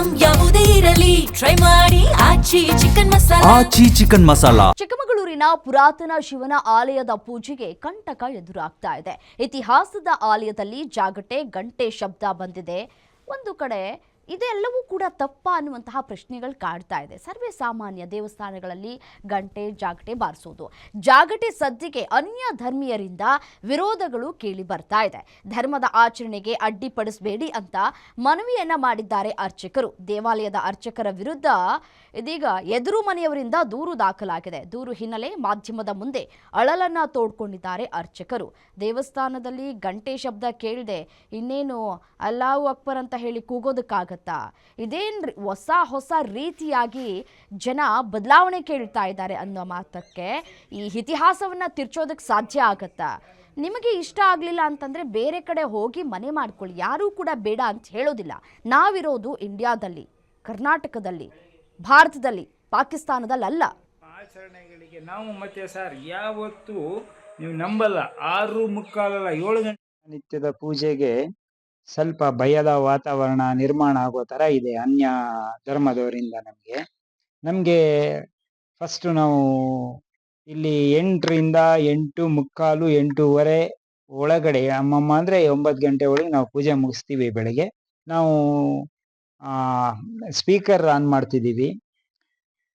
Item ಯಾವುದೇ ಇರಲಿ try ಮಾಡಿ ಆಚಿ ಚಿಕನ್ ಮಸಾಲಾ. ಚಿಕ್ಕಮಗಳೂರಿನ ಪುರಾತನ ಶಿವನ ಆಲಯದ ಪೂಜೆಗೆ ಕಂಟಕ ಎದುರಾಗ್ತಾ ಇದೆ. ಇತಿಹಾಸದ ಆಲಯದಲ್ಲಿ ಜಾಗಟೆ ಗಂಟೆ ಶಬ್ದ ಬಂದಿದೆ. ಒಂದು ಕಡೆ ಇದೆಲ್ಲವೂ ಕೂಡ ತಪ್ಪಾ ಅನ್ನುವಂತಹ ಪ್ರಶ್ನೆಗಳು ಕಾಡ್ತಾ ಇದೆ. ಸರ್ವೇ ಸಾಮಾನ್ಯ ದೇವಸ್ಥಾನಗಳಲ್ಲಿ ಗಂಟೆ ಜಾಗಟೆ ಬಾರಿಸೋದು, ಜಾಗಟೆ ಸದ್ದಿಗೆ ಅನ್ಯ ಧರ್ಮೀಯರಿಂದ ವಿರೋಧಗಳು ಕೇಳಿ ಬರ್ತಾ ಇದೆ. ಧರ್ಮದ ಆಚರಣೆಗೆ ಅಡ್ಡಿಪಡಿಸಬೇಡಿ ಅಂತ ಮನವಿಯನ್ನ ಮಾಡಿದ್ದಾರೆ ಅರ್ಚಕರು. ದೇವಾಲಯದ ಅರ್ಚಕರ ವಿರುದ್ಧ ಇದೀಗ ಎದುರು ಮನೆಯವರಿಂದ ದೂರು ದಾಖಲಾಗಿದೆ. ದೂರು ಹಿನ್ನೆಲೆ ಮಾಧ್ಯಮದ ಮುಂದೆ ಅಳಲನ್ನ ತೋಡ್ಕೊಂಡಿದ್ದಾರೆ ಅರ್ಚಕರು. ದೇವಸ್ಥಾನದಲ್ಲಿ ಗಂಟೆ ಶಬ್ದ ಕೇಳಿದೆ, ಇನ್ನೇನು ಅಲ್ಲಾಹು ಅಕ್ಬರ್ ಅಂತ ಹೇಳಿ ಕೂಗೋದಕ್ಕಾಗತ್ತಾ? ಇದೇನ್ರಿ ಹೊಸ ರೀತಿಯಾಗಿ ಜನ ಬದಲಾವಣೆ ಕೇಳ್ತಾ ಇದ್ದಾರೆ ಅನ್ನೋ ಮಾತಕ್ಕೆ ಈ ಇತಿಹಾಸವನ್ನ ತಿರ್ಚೋದಕ್ಕೆ ಸಾಧ್ಯ ಆಗತ್ತಾ? ನಿಮಗೆ ಇಷ್ಟ ಆಗಲಿಲ್ಲ ಅಂತಂದ್ರೆ ಬೇರೆ ಕಡೆ ಹೋಗಿ ಮನೆ ಮಾಡ್ಕೊಳ್ಳಿ, ಯಾರೂ ಕೂಡ ಬೇಡ ಅಂತ ಹೇಳೋದಿಲ್ಲ. ನಾವಿರೋದು ಇಂಡಿಯಾದಲ್ಲಿ, ಕರ್ನಾಟಕದಲ್ಲಿ, ಭಾರತದಲ್ಲಿ, ಪಾಕಿಸ್ತಾನದಲ್ಲಿ ಅಲ್ಲ. ಆಚರಣೆಗಳಿಗೆ ನಾವು ಮತ್ತೆ ಸರ್ ಯಾವತ್ತು ನೀವು ನಂಬಲ್ಲ, 6:45 7 ಗಂಟೆ ನಿತ್ಯದ ಪೂಜೆಗೆ ಸ್ವಲ್ಪ ಭಯದ ವಾತಾವರಣ ನಿರ್ಮಾಣ ಆಗೋ ತರ ಇದೆ ಅನ್ಯ ಧರ್ಮದವರಿಂದ. ನಮ್ಗೆ ಫಸ್ಟ್ ನಾವು ಇಲ್ಲಿ 8ರಿಂದ 8:45 8:15 ಒಳಗಡೆ ಅಮ್ಮಮ್ಮ ಅಂದ್ರೆ 9 ಗಂಟೆ ಒಳಗೆ ನಾವು ಪೂಜೆ ಮುಗಿಸ್ತೀವಿ. ಬೆಳಗ್ಗೆ ನಾವು ಸ್ಪೀಕರ್ ಆನ್ ಮಾಡ್ತಿದ್ದೀವಿ.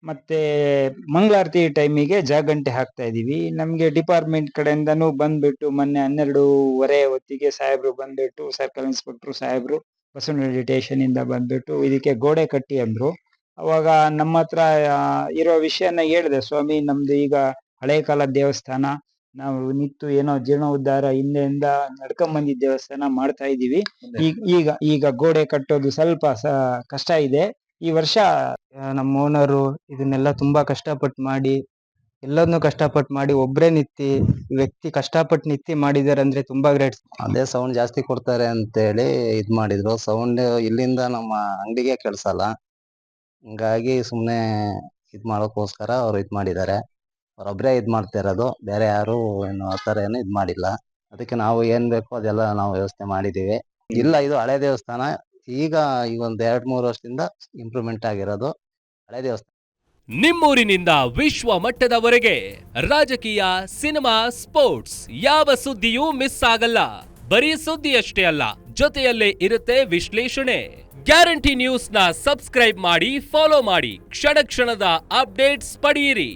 ಮತ್ತೆ ಮಂಗಳಾರತಿ ಟೈಮಿಗೆ ಜಾಗಂಟೆ ಹಾಕ್ತಾ ಇದೀವಿ. ನಮ್ಗೆ ಡಿಪಾರ್ಟ್ಮೆಂಟ್ ಕಡೆಯಿಂದನೂ ಬಂದ್ಬಿಟ್ಟು ಮೊನ್ನೆ 12:15 ಹೊತ್ತಿಗೆ ಸಾಹೇಬ್ರು ಬಂದ್ಬಿಟ್ಟು, ಸರ್ಕಲ್ ಇನ್ಸ್ಪೆಕ್ಟರ್ ಸಾಹೇಬ್ರು ಬಸವನಹಳ್ಳಿ ಸ್ಟೇಷನ್ ಇಂದ ಬಂದ್ಬಿಟ್ಟು ಇದಕ್ಕೆ ಗೋಡೆ ಕಟ್ಟಿ ಅಂದ್ರು. ಅವಾಗ ನಮ್ಮ ಹತ್ರ ಇರೋ ವಿಷಯನ ಹೇಳಿದೆ, ಸ್ವಾಮಿ ನಮ್ದು ಈಗ ಹಳೆ ಕಾಲದ ದೇವಸ್ಥಾನ, ನಾವು ನಿಂತು ಏನೋ ಜೀರ್ಣೋದ್ಧಾರ ಹಿಂದೆಯಿಂದ ನಡ್ಕೊಂಬಂದಿದ್ದ ದೇವಸ್ಥಾನ ಮಾಡ್ತಾ ಇದೀವಿ. ಈಗ ಗೋಡೆ ಕಟ್ಟೋದು ಸ್ವಲ್ಪ ಕಷ್ಟ ಇದೆ. ಈ ವರ್ಷ ನಮ್ಮ ಓನರು ಇದನ್ನೆಲ್ಲ ತುಂಬಾ ಕಷ್ಟಪಟ್ಟು ಮಾಡಿ, ಎಲ್ಲದನ್ನು ಕಷ್ಟಪಟ್ಟು ಮಾಡಿ, ಒಬ್ರೇ ನಿಂತಿ ವ್ಯಕ್ತಿ ಕಷ್ಟಪಟ್ಟು ನಿಂತಿ ಮಾಡಿದಾರೆ ಅಂದ್ರೆ ತುಂಬಾ ಗ್ರೇಟ್. ಅದೇ ಸೌಂಡ್ ಜಾಸ್ತಿ ಕೊಡ್ತಾರೆ ಅಂತೇಳಿ ಇದ್ ಮಾಡಿದ್ರು. ಸೌಂಡ್ ಇಲ್ಲಿಂದ ನಮ್ಮ ಅಂಗಡಿಗೆ ಕೇಳಿಸಲ್ಲ, ಹಿಂಗಾಗಿ ಸುಮ್ನೆ ಇದ್ ಮಾಡೋಕ್ಕೋಸ್ಕರ ಅವ್ರು ಇದ್ ಮಾಡಿದ್ದಾರೆ. ಅವ್ರೊಬ್ರೇ ಇದ್ ಮಾಡ್ತಾ ಇರೋದು, ಬೇರೆ ಯಾರು ಏನು ಆತರ ಏನು ಇದ್ ಮಾಡಿಲ್ಲ. ಅದಕ್ಕೆ ನಾವು ಏನ್ ಬೇಕೋ ಅದೆಲ್ಲ ನಾವು ವ್ಯವಸ್ಥೆ ಮಾಡಿದೀವಿ. ಇಲ್ಲ, ಇದು ಹಳೆ ದೇವಸ್ಥಾನ. ಈಗ ಒಂದ್ 2-3 ವರ್ಷದಿಂದ ಇಂಪ್ರೂವ್ಮೆಂಟ್ ಆಗಿರೋದು ಹಳೆ ದೇವಸ್ಥಾನ. ನಿಮ್ಮೂರಿನಿಂದ ವಿಶ್ವ ಮಟ್ಟದವರೆಗೆ ರಾಜಕೀಯ, ಸಿನಿಮಾ, ಸ್ಪೋರ್ಟ್ಸ್ ಯಾವ ಸುದ್ದಿಯೂ ಮಿಸ್ ಆಗಲ್ಲ. ಬರೀ ಸುದ್ದಿಯಷ್ಟೇ ಅಲ್ಲ, ಜೊತೆಯಲ್ಲೇ ಇರುತ್ತೆ ವಿಶ್ಲೇಷಣೆ. ಗ್ಯಾರಂಟಿ ನ್ಯೂಸ್ ನ ಸಬ್ಸ್ಕ್ರೈಬ್ ಮಾಡಿ, ಫಾಲೋ ಮಾಡಿ, ಕ್ಷಣ ಕ್ಷಣದ ಅಪ್ಡೇಟ್ಸ್ ಪಡೆಯಿರಿ.